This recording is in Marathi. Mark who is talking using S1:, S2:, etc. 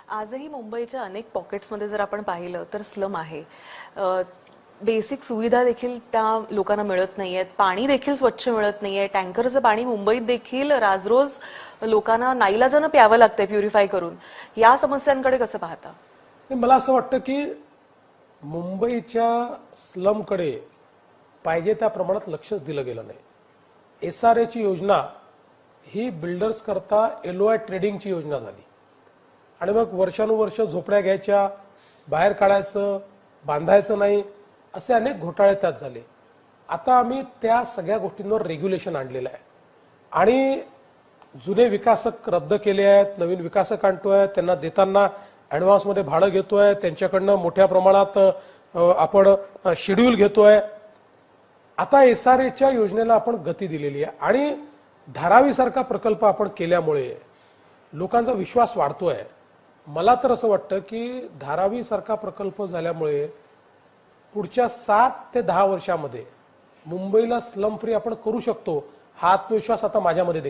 S1: आजही मुंबईच्या अनेक पॉकेट्समध्ये जर आपण पाहिलं तर स्लम आहे. बेसिक सुविधा देखील त्या लोकांना मिळत नाहीयेत, पाणी देखील स्वच्छ मिळत नाहीये. टँकरचं पाणी मुंबईत देखील राजरोज लोकांना नाईलाजानं प्यावं लागतंय प्युरिफाय करून. या समस्यांकडे कसं पाहता?
S2: मला असं वाटतं की मुंबईच्या स्लमकडे पाहिजे त्या प्रमाणात लक्षच दिलं गेलं नाही. SRAची योजना ही बिल्डर्स करता LOI ट्रेडिंगची योजना झाली आणि मग वर्षानुवर्ष झोपड्या घ्यायच्या, बाहेर काढायचं, बांधायचं नाही, असे अनेक घोटाळे त्यात झाले. आता आम्ही त्या सगळ्या गोष्टींवर रेग्युलेशन आणलेलं आहे आणि जुने विकासक रद्द केले आहेत, नवीन विकासक आणतोय, त्यांना देताना ॲडव्हान्समध्ये भाडं घेतोय, त्यांच्याकडनं मोठ्या प्रमाणात आपण शेड्यूल घेतोय. आता SRAच्या योजनेला आपण गती दिलेली आहे आणि धारावीसारखा प्रकल्प आपण केल्यामुळे लोकांचा विश्वास वाढतोय. मला तर असं वाटतं की धारावीसारखा प्रकल्प झाल्यामुळे पुढच्या 7 ते 10 वर्षामध्ये मुंबईला स्लम फ्री आपण करू शकतो, हा आत्मविश्वास आता माझ्यामध्ये देखील